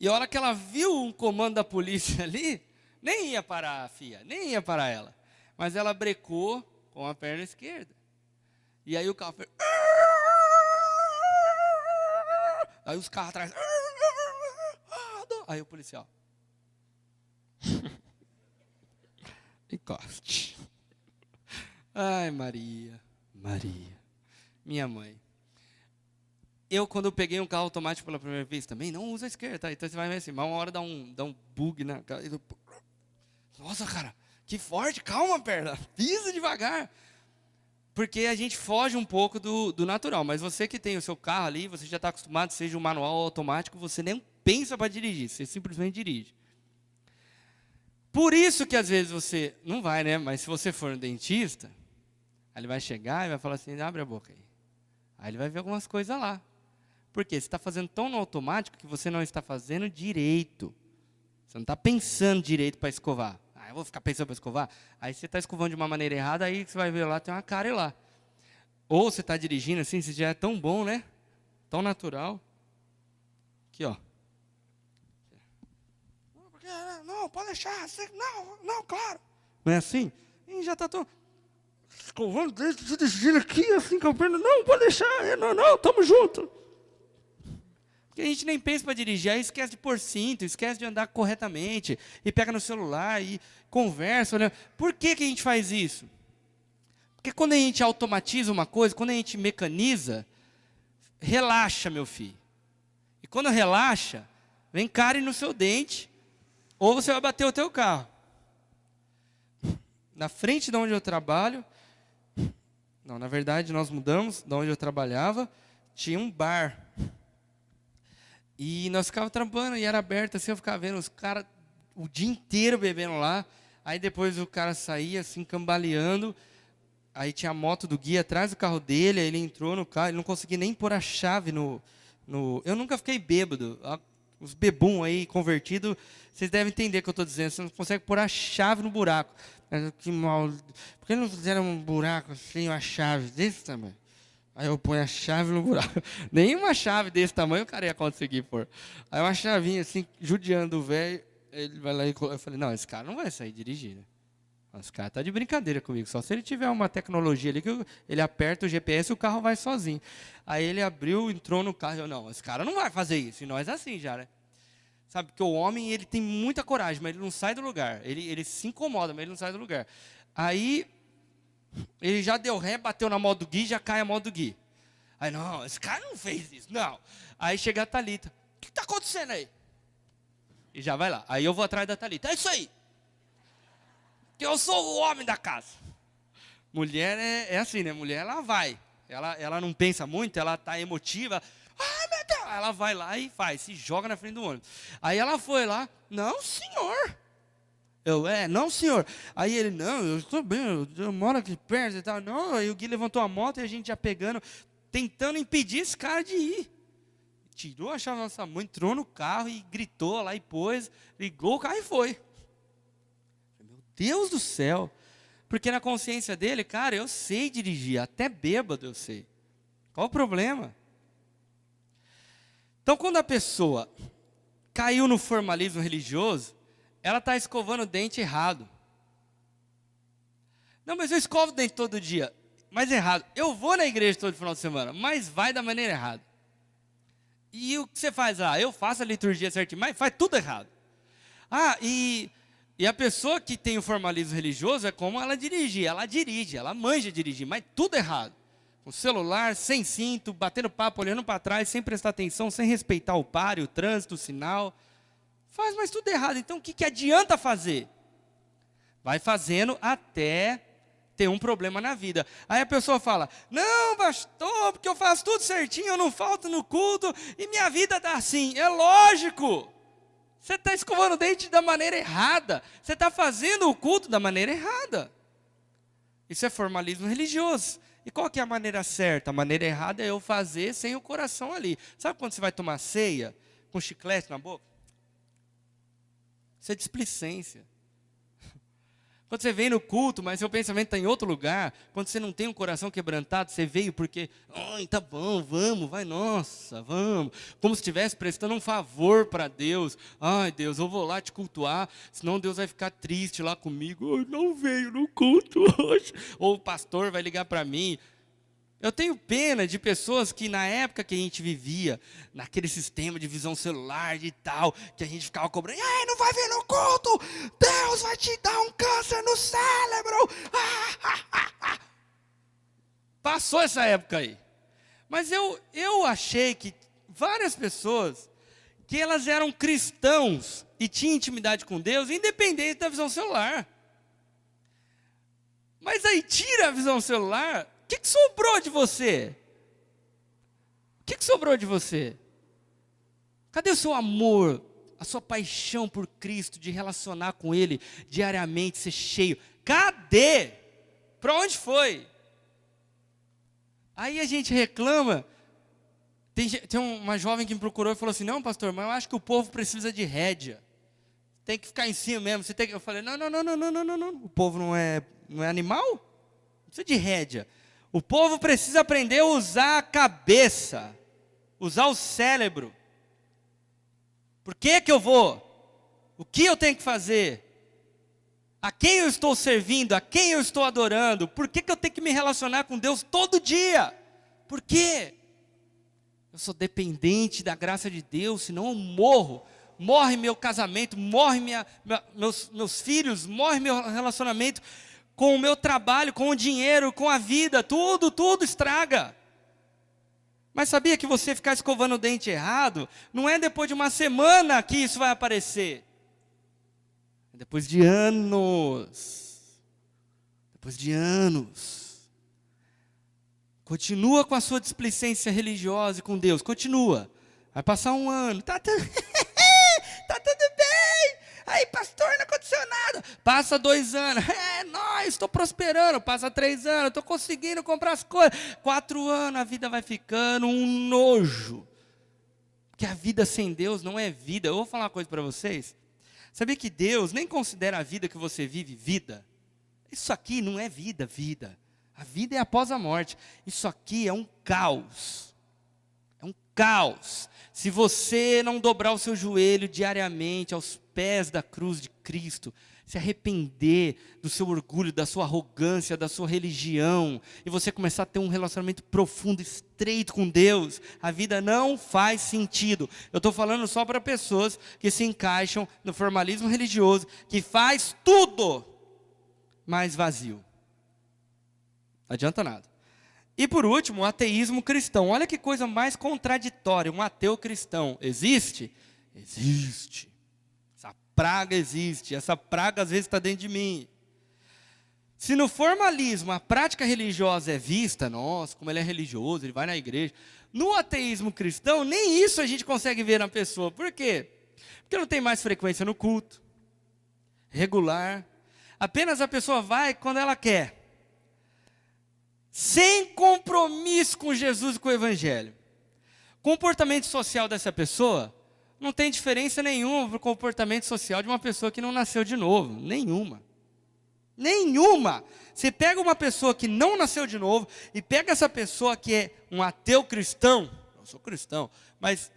e a hora que ela viu um comando da polícia ali, nem ia parar a FIA, nem ia parar ela. Mas ela brecou com a perna esquerda. E aí o carro fez... Aí os carros atrás... Aí o policial... Encoste. Ai, Maria, Maria, minha mãe. Eu, quando eu peguei um carro automático pela primeira vez, também não usa a esquerda, tá? Então você vai ver assim, mas uma hora dá um bug na cara. Nossa, cara, que forte, calma, perna, pisa devagar. Porque a gente foge um pouco do natural, mas você que tem o seu carro ali, você já está acostumado, seja o manual ou automático, você nem pensa para dirigir, você simplesmente dirige. Por isso que às vezes você, não vai, né? Mas se você for no dentista, aí ele vai chegar e vai falar assim, abre a boca aí. Aí ele vai ver algumas coisas lá. Por quê? Você está fazendo tão no automático que você não está fazendo direito. Você não está pensando direito para escovar. Eu vou ficar pensando para escovar? Aí você está escovando de uma maneira errada, aí você vai ver lá, tem uma cárie lá. Ou você está dirigindo assim, você já é tão bom, né? Tão natural. Aqui, ó. Não, pode deixar. Não, claro. Não é assim? E já está tão... escovando, dirigindo aqui, assim, com a perna. Não, pode deixar. Não, estamos juntos. Porque a gente nem pensa para dirigir, aí esquece de pôr cinto, esquece de andar corretamente, e pega no celular, e conversa. Olha. Por que a gente faz isso? Porque quando a gente automatiza uma coisa, quando a gente mecaniza, relaxa, meu filho. E quando relaxa, vem cárie no seu dente, ou você vai bater o teu carro. Na frente de onde eu trabalho, não, na verdade nós mudamos, de onde eu trabalhava, tinha um bar. E nós ficávamos trampando, e era aberto assim, eu ficava vendo os caras o dia inteiro bebendo lá. Aí depois o cara saía assim, cambaleando. Aí tinha a moto do guia atrás do carro dele, aí ele entrou no carro, ele não conseguia nem pôr a chave no... Eu nunca fiquei bêbado. Os bebum aí, convertidos, vocês devem entender o que eu estou dizendo. Você não consegue pôr a chave no buraco. Que mal... Por que não fizeram um buraco assim, uma chave desse tamanho? Aí eu ponho a chave no buraco. Nenhuma chave desse tamanho o cara ia conseguir pôr. Aí uma chavinha assim, judiando o velho, ele vai lá e eu falei, não, esse cara não vai sair dirigindo. Esse cara tá de brincadeira comigo. Só se ele tiver uma tecnologia ali que ele aperta o GPS e o carro vai sozinho. Aí ele abriu, entrou no carro e eu, não, esse cara não vai fazer isso. E nós assim já, né? Sabe, porque o homem, ele tem muita coragem, mas ele não sai do lugar. Ele se incomoda, mas ele não sai do lugar. Aí, ele já deu ré, bateu na moto do Gui, já cai a moto do Gui. Aí, não, esse cara não fez isso, não. Aí chega a Thalita. O que está acontecendo aí? E já vai lá. Aí eu vou atrás da Thalita. É isso aí. Que eu sou o homem da casa. Mulher é assim, né? Mulher, ela vai. Ela não pensa muito, ela está emotiva. Ai, meu Deus. Ela vai lá e faz, se joga na frente do ônibus. Aí ela foi lá. Não, senhor. Não, senhor. Aí ele, não, eu estou bem, eu moro aqui perto e tal. Não, aí o Gui levantou a moto e a gente já pegando, tentando impedir esse cara de ir. Tirou a chave da nossa mãe, entrou no carro e gritou lá e pôs, ligou o carro e foi. Meu Deus do céu. Porque na consciência dele, cara, eu sei dirigir, até bêbado eu sei. Qual o problema? Então, quando a pessoa caiu no formalismo religioso, ela está escovando o dente errado. Não, mas eu escovo o dente todo dia. Mas errado. Eu vou na igreja todo final de semana, mas vai da maneira errada. E o que você faz lá? Eu faço a liturgia certinho, mas faz tudo errado. E a pessoa que tem o formalismo religioso é como ela dirige, ela manja dirigir, mas tudo errado. Com celular, sem cinto, batendo papo, olhando para trás, sem prestar atenção, sem respeitar o páreo, o trânsito, o sinal. Faz, mas tudo errado. Então, o que adianta fazer? Vai fazendo até ter um problema na vida. Aí a pessoa fala, não, pastor, porque eu faço tudo certinho, eu não falto no culto, e minha vida está assim. É lógico. Você está escovando o dente da maneira errada. Você está fazendo o culto da maneira errada. Isso é formalismo religioso. E qual que é a maneira certa? A maneira errada é eu fazer sem o coração ali. Sabe quando você vai tomar ceia com chiclete na boca? Isso é displicência. Quando você vem no culto, mas seu pensamento está em outro lugar, quando você não tem um coração quebrantado, você veio porque, tá bom, vamos, vai, nossa, vamos. Como se estivesse prestando um favor para Deus. Ai, Deus, eu vou lá te cultuar, senão Deus vai ficar triste lá comigo. Não veio no culto hoje. Ou o pastor vai ligar para mim. Eu tenho pena de pessoas que na época que a gente vivia, naquele sistema de visão celular e tal, que a gente ficava cobrando, não vai vir no culto, Deus vai te dar um câncer no cérebro. Passou essa época aí. Mas eu achei que várias pessoas, que elas eram cristãos e tinham intimidade com Deus, independente da visão celular. Mas aí tira a visão celular... O que sobrou de você? O que sobrou de você? Cadê o seu amor, a sua paixão por Cristo, de relacionar com Ele diariamente, ser cheio? Cadê? Para onde foi? Aí a gente reclama. Tem uma jovem que me procurou e falou assim, não, pastor, mas eu acho que o povo precisa de rédea. Tem que ficar em cima mesmo. Eu falei, não. O povo não é animal? Não precisa de rédea. O povo precisa aprender a usar a cabeça, usar o cérebro. Por que eu vou? O que eu tenho que fazer? A quem eu estou servindo? A quem eu estou adorando? Por que eu tenho que me relacionar com Deus todo dia? Por quê? Eu sou dependente da graça de Deus, senão eu morro. Morre meu casamento, morre meus filhos, morre meu relacionamento com o meu trabalho, com o dinheiro, com a vida, tudo estraga. Mas sabia que você ficar escovando o dente errado, não é depois de uma semana que isso vai aparecer. É depois de anos. Depois de anos. Continua com a sua displicência religiosa e com Deus, continua. Vai passar um ano, tá tudo bem. Aí, pastor, não aconteceu nada. Passa 2 anos. Estou prosperando. Passa 3 anos. Estou conseguindo comprar as coisas. 4 anos, a vida vai ficando um nojo. Porque a vida sem Deus não é vida. Eu vou falar uma coisa para vocês. Sabia que Deus nem considera a vida que você vive vida? Isso aqui não é vida. A vida é após a morte. Isso aqui é um caos. É um caos. Se você não dobrar o seu joelho diariamente aos pés da cruz de Cristo, se arrepender do seu orgulho, da sua arrogância, da sua religião, e você começar a ter um relacionamento profundo, estreito com Deus, a vida não faz sentido. Eu estou falando só para pessoas que se encaixam no formalismo religioso, que faz tudo, mas vazio. Não adianta nada. E por último, o ateísmo cristão. Olha que coisa mais contraditória. Um ateu cristão existe? Existe. Essa praga existe. Essa praga às vezes está dentro de mim. Se no formalismo a prática religiosa é vista, nossa, como ele é religioso, ele vai na igreja. No ateísmo cristão, nem isso a gente consegue ver na pessoa. Por quê? Porque não tem mais frequência no culto, regular. Apenas a pessoa vai quando ela quer. Sem compromisso com Jesus e com o Evangelho. O comportamento social dessa pessoa não tem diferença nenhuma para o comportamento social de uma pessoa que não nasceu de novo. Nenhuma. Nenhuma. Você pega uma pessoa que não nasceu de novo e pega essa pessoa que é um ateu cristão. Eu sou cristão, mas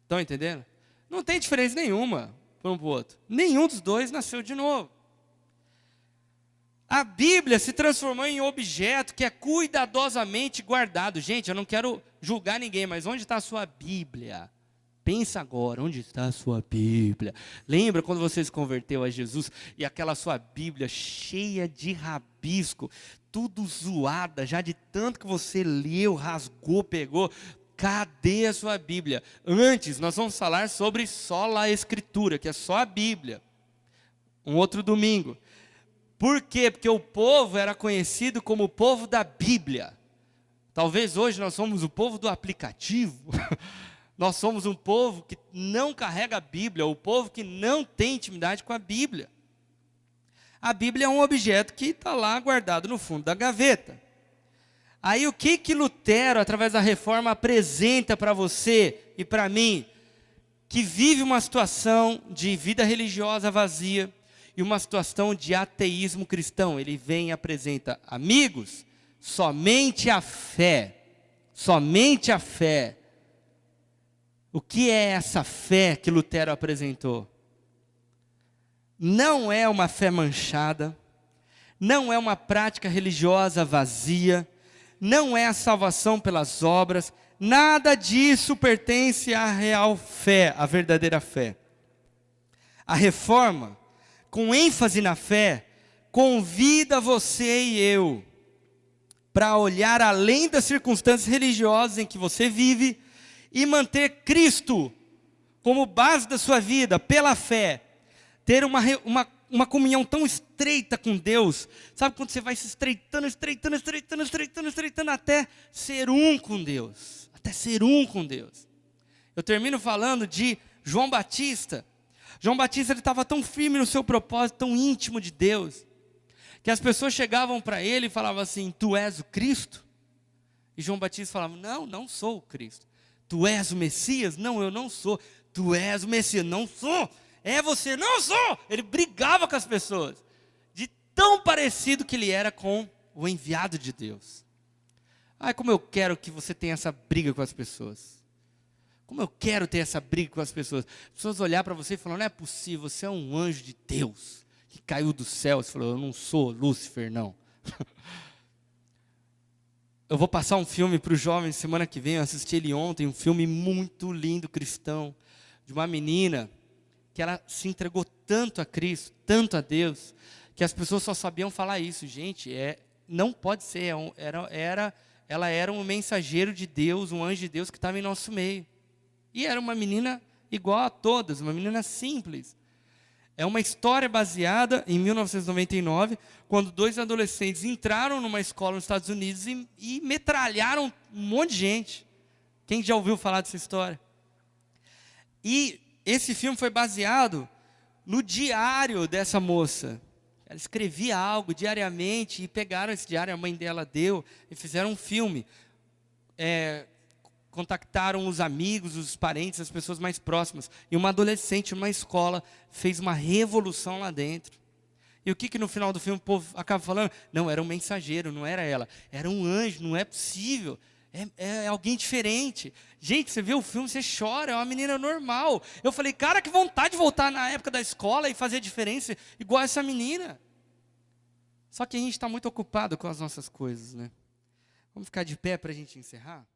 estão entendendo? Não tem diferença nenhuma para um para o outro. Nenhum dos dois nasceu de novo. A Bíblia se transformou em objeto que é cuidadosamente guardado. Gente, eu não quero julgar ninguém, mas onde está a sua Bíblia? Pensa agora, onde está a sua Bíblia? Lembra quando você se converteu a Jesus e aquela sua Bíblia cheia de rabisco, tudo zoada, já de tanto que você leu, rasgou, pegou? Cadê a sua Bíblia? Antes, nós vamos falar sobre sola a Escritura, que é só a Bíblia. Um outro domingo. Por quê? Porque o povo era conhecido como o povo da Bíblia. Talvez hoje nós somos o povo do aplicativo. Nós somos um povo que não carrega a Bíblia, o povo que não tem intimidade com a Bíblia. A Bíblia é um objeto que está lá guardado no fundo da gaveta. Aí o que Lutero, através da reforma, apresenta para você e para mim, que vive uma situação de vida religiosa vazia, e uma situação de ateísmo cristão. Ele vem e apresenta, amigos, somente a fé. Somente a fé. O que é essa fé que Lutero apresentou? Não é uma fé manchada, não é uma prática religiosa vazia, não é a salvação pelas obras, nada disso pertence à real fé, à verdadeira fé. A reforma, com ênfase na fé, convida você e eu para olhar além das circunstâncias religiosas em que você vive e manter Cristo como base da sua vida, pela fé. Ter uma comunhão tão estreita com Deus. Sabe quando você vai se estreitando até ser um com Deus. Até ser um com Deus. Eu termino falando de João Batista. João Batista estava tão firme no seu propósito, tão íntimo de Deus, que as pessoas chegavam para ele e falavam assim, tu és o Cristo? E João Batista falava, não, não sou o Cristo. Tu és o Messias? Não, eu não sou. Tu és o Messias? Não sou. É você? Não sou. Ele brigava com as pessoas, de tão parecido que ele era com o enviado de Deus. Ai, como eu quero que você tenha essa briga com as pessoas. Como eu quero ter essa briga com as pessoas. As pessoas olhar para você e falar, não é possível, você é um anjo de Deus, que caiu do céu. Você falou, eu não sou Lúcifer, não. Eu vou passar um filme para os jovens semana que vem, eu assisti ele ontem, um filme muito lindo, cristão, de uma menina, que ela se entregou tanto a Cristo, tanto a Deus, que as pessoas só sabiam falar isso. Gente, não pode ser, ela era um mensageiro de Deus, um anjo de Deus que estava em nosso meio. E era uma menina igual a todas, uma menina simples. É uma história baseada em 1999, quando 2 adolescentes entraram numa escola nos Estados Unidos e metralharam um monte de gente. Quem já ouviu falar dessa história? E esse filme foi baseado no diário dessa moça. Ela escrevia algo diariamente e pegaram esse diário, a mãe dela deu, e fizeram um filme. Contactaram os amigos, os parentes, as pessoas mais próximas. E uma adolescente numa escola fez uma revolução lá dentro. E o que no final do filme o povo acaba falando? Não, era um mensageiro, não era ela. Era um anjo, não é possível. É alguém diferente. Gente, você vê o filme, você chora, é uma menina normal. Eu falei, cara, que vontade de voltar na época da escola e fazer a diferença igual essa menina. Só que a gente está muito ocupado com as nossas coisas, né? Vamos ficar de pé para a gente encerrar?